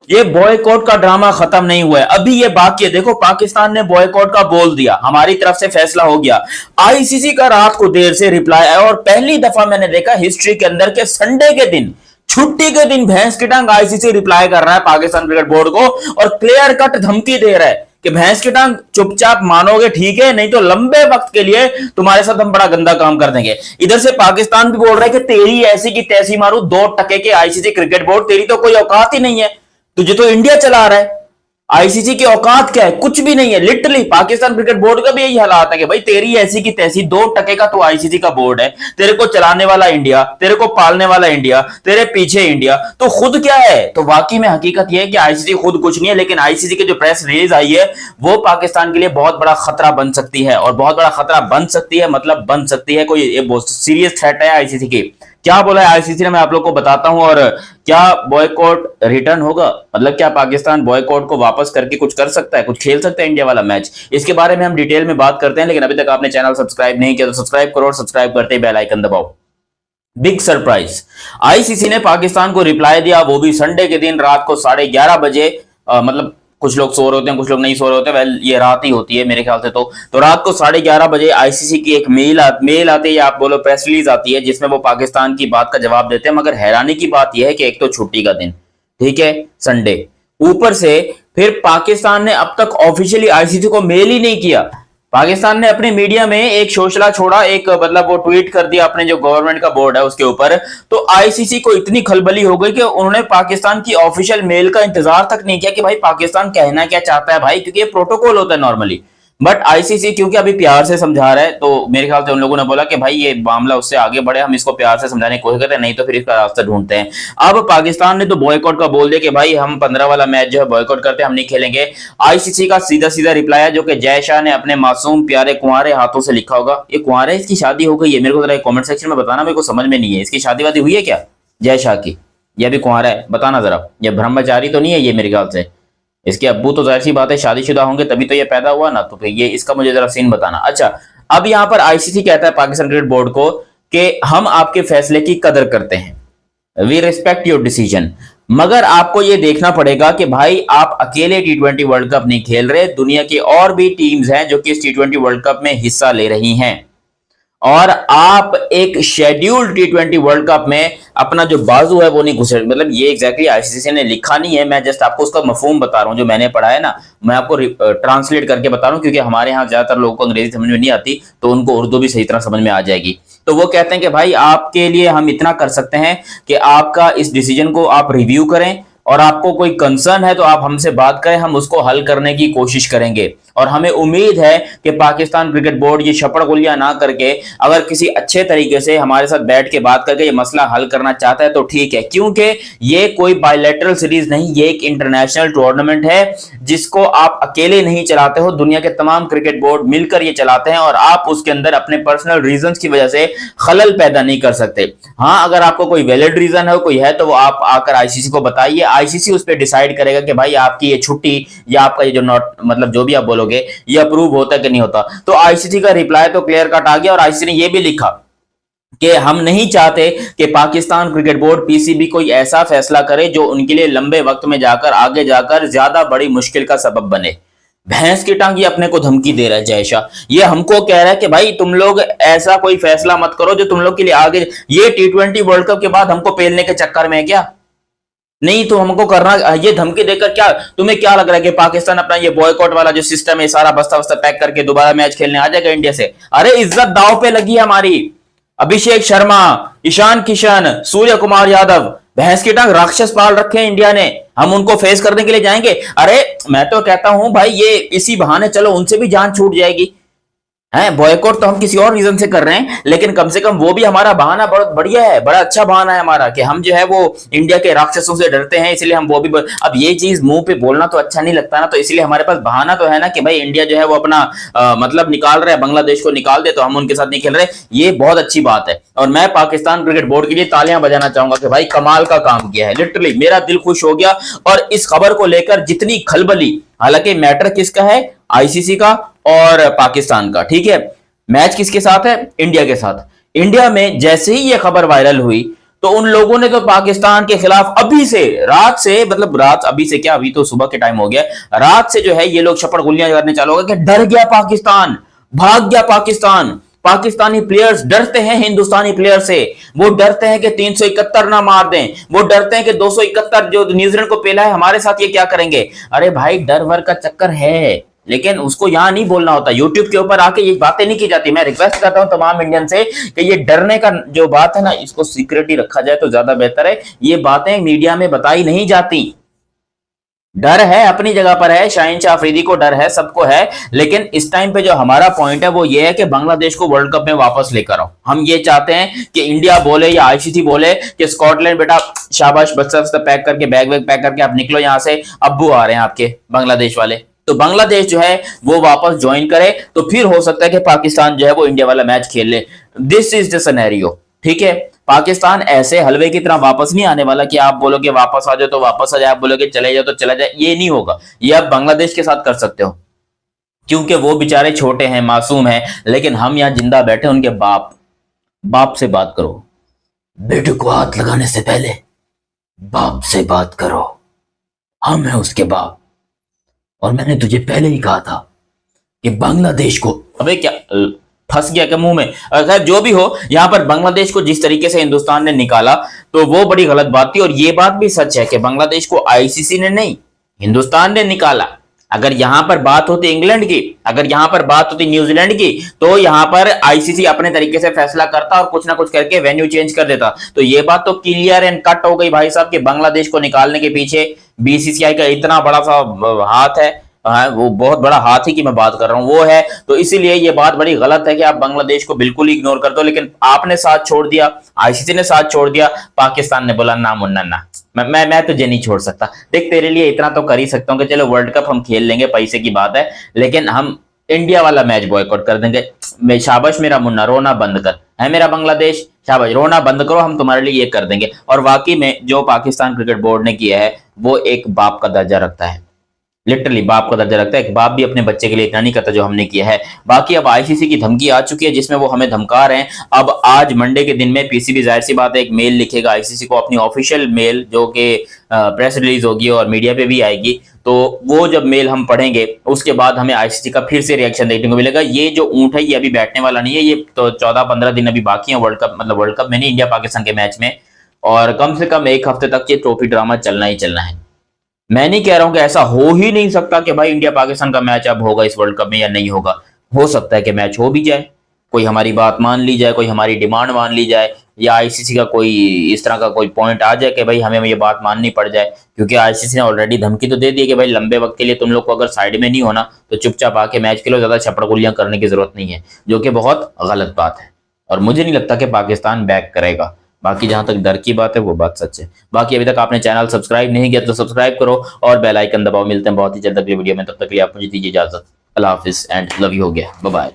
ये बॉयकॉट का ड्रामा खत्म नहीं हुआ है, अभी ये बाकी है। देखो पाकिस्तान ने बॉयकॉट का बोल दिया, हमारी तरफ से फैसला हो गया। आईसीसी का रात को देर से रिप्लाई आया और पहली दफा मैंने देखा हिस्ट्री के अंदर के संडे के दिन, छुट्टी के दिन भैंस की टांग आईसीसी रिप्लाई कर रहा है पाकिस्तान क्रिकेट बोर्ड को और क्लियर कट धमकी दे रहा है कि भैंस की टांग चुपचाप मानोगे ठीक है, नहीं तो लंबे वक्त के लिए तुम्हारे साथ हम बड़ा गंदा काम कर देंगे। इधर से पाकिस्तान भी बोल रहा है कि तेरी ऐसी की तैसी मारू, 2 टके के आईसीसी क्रिकेट बोर्ड, तेरी तो कोई औकात ही नहीं है, तुझे तो इंडिया चला रहा है, आईसीसी की औकात क्या है, कुछ भी नहीं है। लिटरली पाकिस्तान क्रिकेट बोर्ड का भी यही हालात है कि भाई तेरी ऐसी की तैसी, 2 टके का तो आईसीसी का बोर्ड है, तेरे को चलाने वाला इंडिया, तेरे को पालने वाला इंडिया, तेरे पीछे इंडिया, तो खुद क्या है। तो वाकई में हकीकत यह है कि आईसीसी खुद कुछ नहीं है, लेकिन आईसीसी की जो प्रेस रिलीज आई है वो पाकिस्तान के लिए बहुत बड़ा खतरा बन सकती है। और बहुत बड़ा खतरा बन सकती है मतलब बन सकती है, कोई बहुत सीरियस थ्रेट है आईसीसी की। क्या बोला है आईसीसी ने मैं आप लोग को बताता हूं। और क्या बॉयकॉट रिटर्न होगा, मतलब क्या पाकिस्तान बॉयकॉट को वापस करके कुछ कर सकता है, कुछ खेल सकता है इंडिया वाला मैच, इसके बारे में हम डिटेल में बात करते हैं। लेकिन अभी तक आपने चैनल सब्सक्राइब नहीं किया तो सब्सक्राइब करो और सब्सक्राइब करते ही बेल आइकन दबाओ। बिग सरप्राइज, आईसीसी ने पाकिस्तान को रिप्लाई दिया, वो भी संडे के दिन रात को 11:30 बजे। मतलब कुछ लोग सो रहे होते हैं, कुछ लोग नहीं सो रहे होते, वेल ये रात ही होती है मेरे ख्याल से। तो रात को 11:30 बजे आईसीसी की एक मेल आती है या आप बोलो प्रेस रिलीज आती है, जिसमें वो पाकिस्तान की बात का जवाब देते हैं। मगर हैरानी की बात यह है कि एक तो छुट्टी का दिन, ठीक है, संडे, ऊपर से फिर पाकिस्तान ने अब तक ऑफिशियली आईसीसी को मेल ही नहीं किया। पाकिस्तान ने अपने मीडिया में एक शोषला छोड़ा, एक मतलब वो ट्वीट कर दिया अपने जो गवर्नमेंट का बोर्ड है उसके ऊपर। तो आईसीसी को इतनी खलबली हो गई कि उन्होंने पाकिस्तान की ऑफिशियल मेल का इंतजार तक नहीं किया कि भाई पाकिस्तान कहना क्या चाहता है भाई, क्योंकि ये प्रोटोकॉल होता है नॉर्मली। बट आईसीसी क्योंकि अभी प्यार से समझा रहा है, तो मेरे ख्याल से उन लोगों ने बोला कि भाई ये मामला उससे आगे बढ़े, हम इसको प्यार से समझाने की कोशिश करते हैं, नहीं तो फिर इसका रास्ता ढूंढते हैं। अब पाकिस्तान ने तो बॉयकॉट का बोल दिया कि भाई हम 15 वाला मैच जो है बॉयकॉट करते हैं, हम नहीं खेलेंगे। आईसीसी का सीधा सीधा रिप्लाई है जो कि जय शाह ने अपने मासूम प्यारे कुंवारे हाथों से लिखा होगा। ये कुंवारे, इसकी शादी हो गई है? मेरे को जरा कमेंट सेक्शन में बताना, मेरे को समझ में नहीं है, इसकी शादी वादी हुई है क्या जय शाह की? यह भी कुंवारा है, बताना जरा। ये ब्रह्मचारी तो नहीं है ये मेरे ख्याल से। इसके अब्बू तो जाहिर सी बात है शादीशुदा होंगे तभी तो ये पैदा हुआ ना, तो फिर ये इसका मुझे जरा सीन बताना। अच्छा, अब यहां पर आईसीसी कहता है पाकिस्तान क्रिकेट बोर्ड को कि हम आपके फैसले की कदर करते हैं, वी रिस्पेक्ट योर डिसीजन, मगर आपको यह देखना पड़ेगा कि भाई आप अकेले टी20 वर्ल्ड कप नहीं खेल रहे, दुनिया की और भी टीम्स हैं जो कि इस टी20 वर्ल्ड कप में हिस्सा ले रही हैं, और आप एक शेड्यूल्ड टी20 वर्ल्ड कप में अपना जो बाजू है वो नहीं घुसे। मतलब ये एग्जैक्टली आईसीसी ने लिखा नहीं है, मैं जस्ट आपको उसका मफहूम बता रहा हूं, जो मैंने पढ़ा है ना, मैं आपको ट्रांसलेट करके बता रहा हूं, क्योंकि हमारे यहाँ ज्यादातर लोगों को अंग्रेजी समझ में नहीं आती, तो उनको उर्दू भी सही तरह समझ में आ जाएगी। तो वो कहते हैं कि भाई आपके लिए हम इतना कर सकते हैं कि आपका इस डिसीजन को आप रिव्यू करें, और आपको कोई कंसर्न है तो आप हमसे बात करें, हम उसको हल करने की कोशिश करेंगे। और हमें उम्मीद है कि पाकिस्तान क्रिकेट बोर्ड ये छपड़ ना करके अगर किसी अच्छे तरीके से हमारे साथ बैठ के बात करके ये मसला हल करना चाहता है तो ठीक है, क्योंकि ये कोई बायलैटरल सीरीज नहीं, ये एक इंटरनेशनल टूर्नामेंट है जिसको आप अकेले नहीं चलाते हो, दुनिया के तमाम क्रिकेट बोर्ड मिलकर ये चलाते हैं, और आप उसके अंदर अपने पर्सनल रीजंस की वजह से खलल पैदा नहीं कर सकते। हाँ, अगर आपको कोई वैलिड रीजन है, कोई है, तो वो आप आकर आईसीसी को बताइए, आईसीसी उस पर डिसाइड करेगा कि भाई आपकी ये छुट्टी या आपका ये जो नॉट मतलब जो भी आप बोलोगे ये अप्रूव होता है कि नहीं होता। तो आईसीसी का रिप्लाई तो क्लियर कट आ गया, और आईसीसी ने ये भी लिखा कि हम नहीं चाहते कि पाकिस्तान क्रिकेट बोर्ड पीसीबी कोई ऐसा फैसला करे जो उनके लिए लंबे वक्त में जाकर आगे जाकर ज्यादा बड़ी मुश्किल का सबब बने। भैंस की टांग ये अपने को धमकी दे रहा है जय शाह, ये हमको कह रहा है कि भाई तुम लोग ऐसा कोई फैसला मत करो जो तुम लोग के लिए आगे, ये टी20 वर्ल्ड कप के बाद हमको पेलने के चक्कर में है क्या? नहीं तो हमको करना, ये धमकी देकर क्या तुम्हें क्या लग रहा है कि पाकिस्तान अपना ये बॉयकॉट वाला जो सिस्टम है सारा बस्ता बस्ता पैक करके दोबारा मैच खेलने आ जाएगा इंडिया से? अरे इज्जत दांव पे लगी है हमारी। अभिषेक शर्मा, ईशान किशन, सूर्य कुमार यादव, भैंस की टांग राक्षस पाल रखे हैं इंडिया ने, हम उनको फेस करने के लिए जाएंगे? अरे मैं तो कहता हूं भाई ये इसी बहाने चलो उनसे भी जान छूट जाएगी। है बॉयकॉट तो हम किसी और रीजन से कर रहे हैं, लेकिन कम से कम वो भी हमारा बहाना बहुत बढ़िया है, बड़ा अच्छा बहाना है हमारा कि हम जो है वो इंडिया के राक्षसों से डरते हैं, इसलिए हम वो भी अब ये चीज मुंह पे बोलना तो अच्छा नहीं लगता ना, तो इसलिए हमारे पास बहाना तो है ना कि भाई इंडिया जो है वो अपना मतलब निकाल रहा है, बांग्लादेश को निकाल दे तो हम उनके साथ नहीं खेल रहे। ये बहुत अच्छी बात है, और मैं पाकिस्तान क्रिकेट बोर्ड के लिए तालियां बजाना चाहूंगा कि भाई कमाल का काम किया है, लिटरली मेरा दिल खुश हो गया। और इस खबर को लेकर जितनी खलबली, हालांकि मैटर किसका है, आईसीसी का और पाकिस्तान का, ठीक है, मैच किसके साथ है, इंडिया के साथ। इंडिया में जैसे ही ये खबर वायरल हुई तो उन लोगों ने तो पाकिस्तान के खिलाफ अभी से, रात से, मतलब रात अभी से क्या, अभी तो सुबह के टाइम हो गया, रात से जो है ये लोग शपथ गोलियां करने चालू हो गए कि डर गया पाकिस्तान, भाग गया पाकिस्तान। पाकिस्तानी प्लेयर्स डरते हैं हिंदुस्तानी प्लेयर से, वो डरते हैं कि 371 ना मार दें, वो डरते हैं कि 271 जो न्यूजीलैंड को पेला है हमारे साथ ये क्या करेंगे। अरे भाई डर वर का चक्कर है, लेकिन उसको यहां नहीं बोलना होता, यूट्यूब के ऊपर आके ये बातें नहीं की जाती। मैं रिक्वेस्ट करता हूं तमाम इंडियन से कि ये डरने का जो बात है ना, इसको सीक्रेट ही रखा जाए तो ज्यादा बेहतर है। ये बातें मीडिया में बताई नहीं जाती। डर है अपनी जगह पर है, शाहीन शाह अफरीदी को डर है, सबको है, लेकिन इस टाइम पे जो हमारा पॉइंट है वो ये है कि बांग्लादेश को वर्ल्ड कप में वापस लेकर आओ। हम ये चाहते हैं कि इंडिया बोले या आईसीसी बोले कि स्कॉटलैंड बेटा शाबाश, बस्ता पैक करके, बैग वैग पैक करके आप निकलो यहाँ से, अब्बू आ रहे हैं आपके बांग्लादेश वाले। तो बांग्लादेश जो है वो वापस ज्वाइन करे तो फिर हो सकता है कि पाकिस्तान जो है वो इंडिया वाला मैच खेल ले। दिस इज द सिनेरियो, ठीक है। पाकिस्तान ऐसे हलवे की तरह वापस नहीं आने वाला कि आप बोलोगे वापस आ जाओ तो वापस आ जाए, आप बोलोगे चले जाओ तो चला जाए, ये नहीं होगा। ये आप बांग्लादेश के साथ कर सकते हो क्योंकि वो बेचारे छोटे हैं, मासूम हैं, लेकिन हम यहाँ जिंदा बैठे उनके बाप। बाप से बात करो, बेटे को हाथ लगाने से पहले बाप से बात करो, हम हैं उसके बाप। और मैंने तुझे पहले ही कहा था कि बांग्लादेश को, अबे क्या फंस गया क्या मुंह में, खैर जो भी हो, यहां पर बांग्लादेश को जिस तरीके से हिंदुस्तान ने निकाला तो वो बड़ी गलत बात थी। और ये बात भी सच है कि बांग्लादेश को आईसीसी ने नहीं, हिंदुस्तान ने निकाला। अगर यहां पर बात होती इंग्लैंड की, अगर यहां पर बात होती न्यूजीलैंड की, तो यहां पर आईसीसी अपने तरीके से फैसला करता और कुछ ना कुछ करके वेन्यू चेंज कर देता। तो ये बात तो क्लियर एंड कट हो गई भाई साहब कि बांग्लादेश को निकालने के पीछे बीसीसीआई का इतना बड़ा सा हाथ है। वो बहुत बड़ा हाथ ही की मैं बात कर रहा हूं, वो है। तो इसीलिए ये बात बड़ी गलत है कि आप बांग्लादेश को बिल्कुल ही इग्नोर कर दो, लेकिन आपने साथ छोड़ दिया, आईसीसी ने साथ छोड़ दिया, पाकिस्तान ने बोला ना मुन्ना ना, मैं तुझे नहीं छोड़ सकता। देख तेरे लिए इतना तो कर ही सकता हूँ कि चलो वर्ल्ड कप हम खेल लेंगे, पैसे की बात है, लेकिन हम इंडिया वाला मैच बॉयकॉट कर देंगे। शाबाश मेरा मुन्ना, रोना बंद कर, है मेरा बांग्लादेश, शाबाश रोना बंद करो, हम तुम्हारे लिए ये कर देंगे। और वाकई में जो पाकिस्तान क्रिकेट बोर्ड ने किया है वो एक बाप का दर्जा रखता है, लिटरली बाप का दर्जा रखता है। एक बाप भी अपने बच्चे के लिए इतना नहीं करता जो हमने किया है। बाकी अब आईसीसी की धमकी आ चुकी है जिसमें वो हमें धमका रहे हैं। अब आज मंडे के दिन में पीसीबी जाहिर सी बात है एक मेल लिखेगा आईसीसी को, अपनी ऑफिशियल मेल, जो कि प्रेस रिलीज होगी और मीडिया पे भी आएगी। तो वो जब मेल हम पढ़ेंगे उसके बाद हमें आईसीसी का फिर से रिएक्शन देखने को मिलेगा। ये जो ऊंट है ये अभी बैठने वाला नहीं है, ये तो 14-15 दिन अभी बाकी है वर्ल्ड कप, मतलब वर्ल्ड कप में नहीं, इंडिया पाकिस्तान के मैच में, और कम से कम एक हफ्ते तक ये ट्रॉफी ड्रामा चलना ही चलना है। मैं नहीं कह रहा हूं कि ऐसा हो ही नहीं सकता कि भाई इंडिया पाकिस्तान का मैच अब होगा इस वर्ल्ड कप में या नहीं होगा, हो सकता है कि मैच हो भी जाए, कोई हमारी बात मान ली जाए, कोई हमारी डिमांड मान ली जाए, या आईसीसी का कोई इस तरह का कोई पॉइंट आ जाए कि भाई हमें ये बात माननी पड़ जाए। क्योंकि आईसीसी ने ऑलरेडी धमकी तो दे दी कि भाई लंबे वक्त के लिए तुम लोग को अगर साइड में नहीं होना तो चुपचाप आके मैच खेलो, ज्यादा छपड़गुलियां करने की जरूरत नहीं है, जो कि बहुत गलत बात है। और मुझे नहीं लगता कि पाकिस्तान बैक करेगा। बाकी जहां तक डर की बात है वो बात सच है। बाकी अभी तक आपने चैनल सब्सक्राइब नहीं किया तो सब्सक्राइब करो और बेल आइकन दबाओ। मिलते हैं बहुत ही जल्द अगली वीडियो में, तब तक के लिए आप मुझे दीजिए इजाजत। अल्लाह हाफिज एंड लव यू हो गया, बाय बाय।